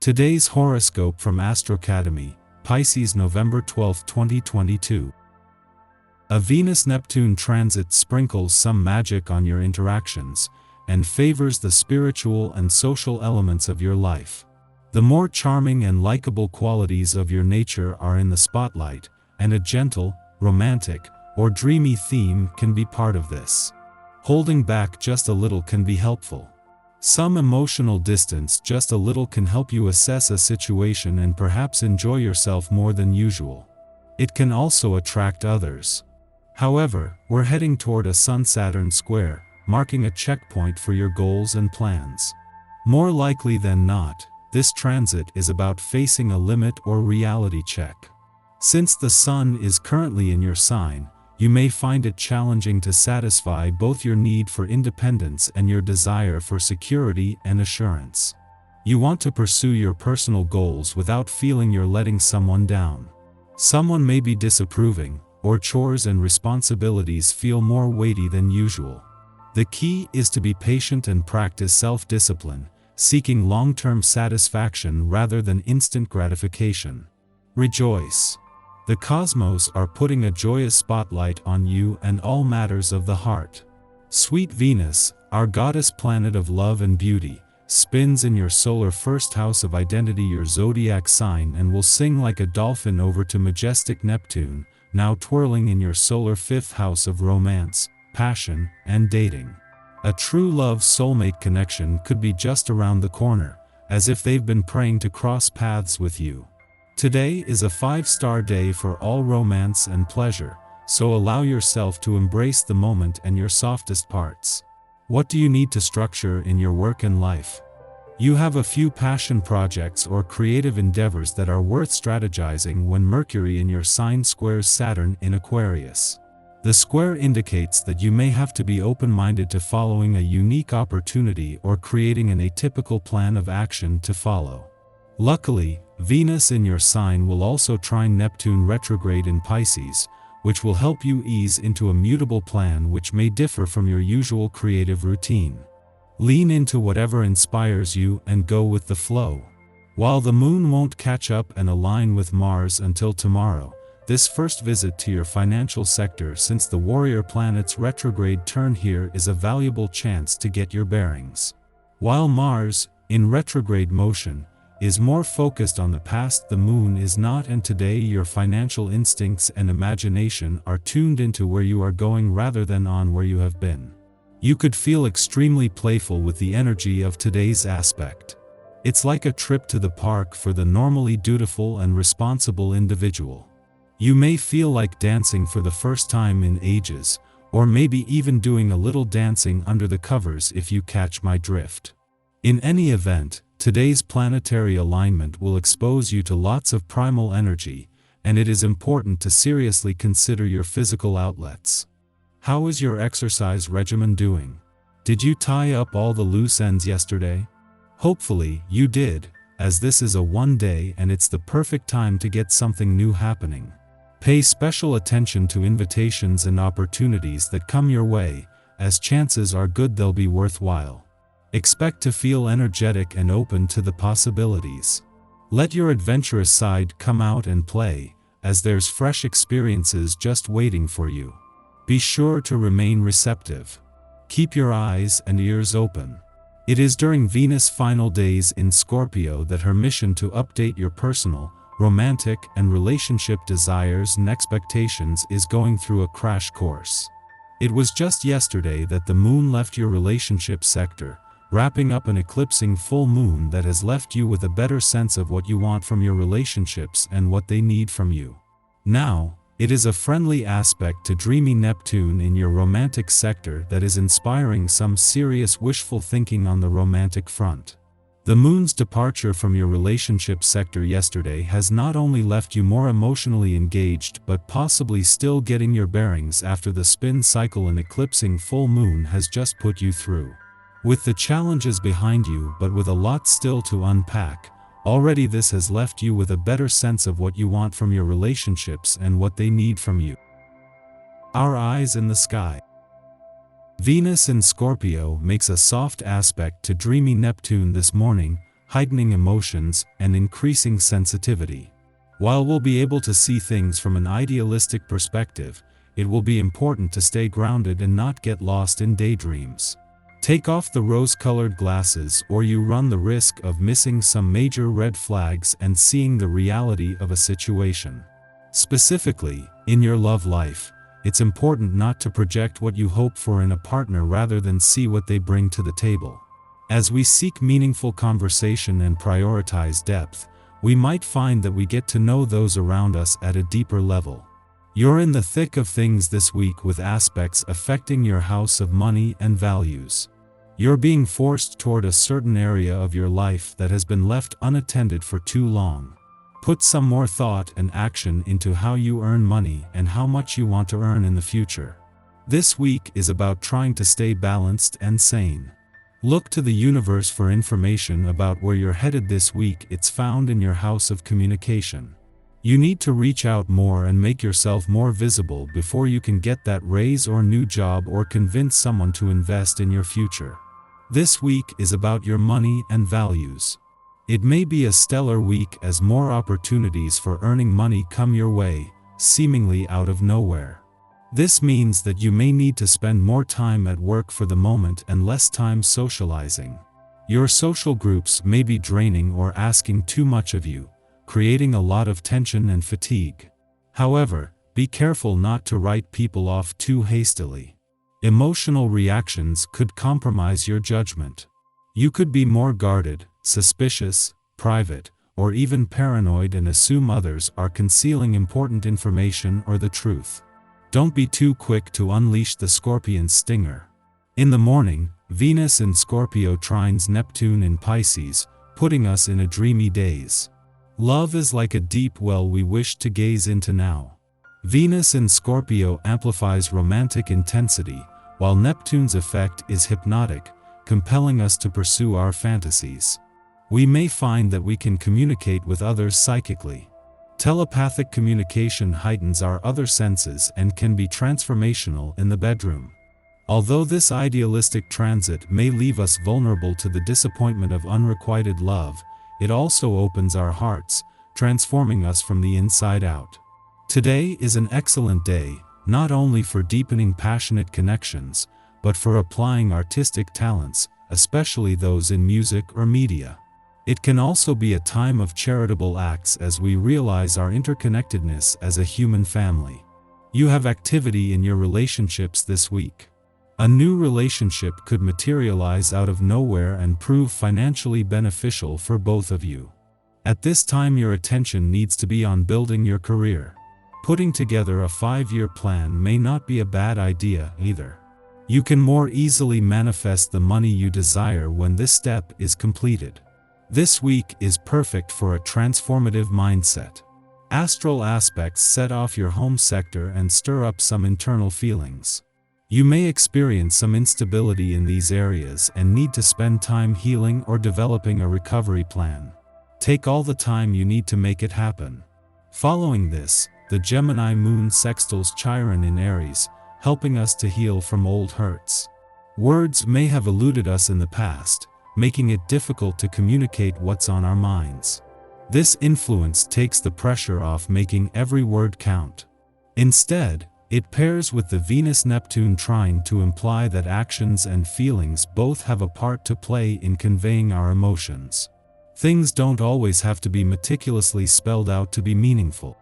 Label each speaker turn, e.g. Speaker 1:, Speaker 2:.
Speaker 1: Today's horoscope from Astrocademy, Pisces November 12, 2022. A Venus-Neptune transit sprinkles some magic on your interactions, and favors the spiritual and social elements of your life. The more charming and likable qualities of your nature are in the spotlight, and a gentle, romantic, or dreamy theme can be part of this. Holding back just a little can be helpful. Some emotional distance just a little can help you assess a situation and perhaps enjoy yourself more than usual. It can also attract others. However, we're heading toward a Sun-Saturn square, marking a checkpoint for your goals and plans. More likely than not, this transit is about facing a limit or reality check. Since the Sun is currently in your sign, you may find it challenging to satisfy both your need for independence and your desire for security and assurance. You want to pursue your personal goals without feeling you're letting someone down. Someone may be disapproving, or chores and responsibilities feel more weighty than usual. The key is to be patient and practice self-discipline, seeking long-term satisfaction rather than instant gratification. Rejoice! The cosmos are putting a joyous spotlight on you and all matters of the heart. Sweet Venus, our goddess planet of love and beauty, spins in your solar first house of identity, your zodiac sign, and will sing like a dolphin over to majestic Neptune, now twirling in your solar fifth house of romance, passion, and dating. A true love soulmate connection could be just around the corner, as if they've been praying to cross paths with you. Today is a 5-star day for all romance and pleasure, so allow yourself to embrace the moment and your softest parts. What do you need to structure in your work and life? You have a few passion projects or creative endeavors that are worth strategizing when Mercury in your sign squares Saturn in Aquarius. The square indicates that you may have to be open-minded to following a unique opportunity or creating an atypical plan of action to follow. Luckily, Venus in your sign will also trine Neptune retrograde in Pisces, which will help you ease into a mutable plan which may differ from your usual creative routine. Lean into whatever inspires you and go with the flow. While the moon won't catch up and align with Mars until tomorrow, this first visit to your financial sector since the warrior planet's retrograde turn here is a valuable chance to get your bearings. While Mars, in retrograde motion, is more focused on the past, the moon is not, and today your financial instincts and imagination are tuned into where you are going rather than on where you have been. You could feel extremely playful with the energy of today's aspect. It's like a trip to the park for the normally dutiful and responsible individual. You may feel like dancing for the first time in ages, or maybe even doing a little dancing under the covers if you catch my drift. In any event, today's planetary alignment will expose you to lots of primal energy, and it is important to seriously consider your physical outlets. How is your exercise regimen doing? Did you tie up all the loose ends yesterday? Hopefully, you did, as this is a one-day and it's the perfect time to get something new happening. Pay special attention to invitations and opportunities that come your way, as chances are good they'll be worthwhile. Expect to feel energetic and open to the possibilities. Let your adventurous side come out and play, as there's fresh experiences just waiting for you. Be sure to remain receptive. Keep your eyes and ears open. It is during Venus' final days in Scorpio that her mission to update your personal, romantic, and relationship desires and expectations is going through a crash course. It was just yesterday that the moon left your relationship sector, wrapping up an eclipsing full moon that has left you with a better sense of what you want from your relationships and what they need from you. Now, it is a friendly aspect to dreamy Neptune in your romantic sector that is inspiring some serious wishful thinking on the romantic front. The moon's departure from your relationship sector yesterday has not only left you more emotionally engaged but possibly still getting your bearings after the spin cycle an eclipsing full moon has just put you through. With the challenges behind you but with a lot still to unpack, already this has left you with a better sense of what you want from your relationships and what they need from you. Our eyes in the sky. Venus in Scorpio makes a soft aspect to dreamy Neptune this morning, heightening emotions and increasing sensitivity. While we'll be able to see things from an idealistic perspective, it will be important to stay grounded and not get lost in daydreams. Take off the rose-colored glasses or you run the risk of missing some major red flags and seeing the reality of a situation. Specifically, in your love life, it's important not to project what you hope for in a partner rather than see what they bring to the table. As we seek meaningful conversation and prioritize depth, we might find that we get to know those around us at a deeper level. You're in the thick of things this week with aspects affecting your house of money and values. You're being forced toward a certain area of your life that has been left unattended for too long. Put some more thought and action into how you earn money and how much you want to earn in the future. This week is about trying to stay balanced and sane. Look to the universe for information about where you're headed this week. It's found in your house of communication. You need to reach out more and make yourself more visible before you can get that raise or new job or convince someone to invest in your future. This week is about your money and values. It may be a stellar week as more opportunities for earning money come your way, seemingly out of nowhere. This means that you may need to spend more time at work for the moment and less time socializing. Your social groups may be draining or asking too much of you, creating a lot of tension and fatigue. However, be careful not to write people off too hastily. Emotional reactions could compromise your judgment. You could be more guarded, suspicious, private, or even paranoid and assume others are concealing important information or the truth. Don't be too quick to unleash the Scorpion's stinger. In the morning, Venus in Scorpio trines Neptune in Pisces, putting us in a dreamy daze. Love is like a deep well we wish to gaze into now. Venus in Scorpio amplifies romantic intensity, while Neptune's effect is hypnotic, compelling us to pursue our fantasies. We may find that we can communicate with others psychically. Telepathic communication heightens our other senses and can be transformational in the bedroom. Although this idealistic transit may leave us vulnerable to the disappointment of unrequited love, it also opens our hearts, transforming us from the inside out. Today is an excellent day, not only for deepening passionate connections, but for applying artistic talents, especially those in music or media. It can also be a time of charitable acts as we realize our interconnectedness as a human family. You have activity in your relationships this week. A new relationship could materialize out of nowhere and prove financially beneficial for both of you. At this time, your attention needs to be on building your career. Putting together a 5-year plan may not be a bad idea either. You can more easily manifest the money you desire when this step is completed. This week is perfect for a transformative mindset. Astral aspects set off your home sector and stir up some internal feelings. You may experience some instability in these areas and need to spend time healing or developing a recovery plan. Take all the time you need to make it happen. Following this, the Gemini moon sextiles Chiron in Aries, helping us to heal from old hurts. Words may have eluded us in the past, making it difficult to communicate what's on our minds. This influence takes the pressure off making every word count. Instead, it pairs with the Venus-Neptune trine to imply that actions and feelings both have a part to play in conveying our emotions. Things don't always have to be meticulously spelled out to be meaningful.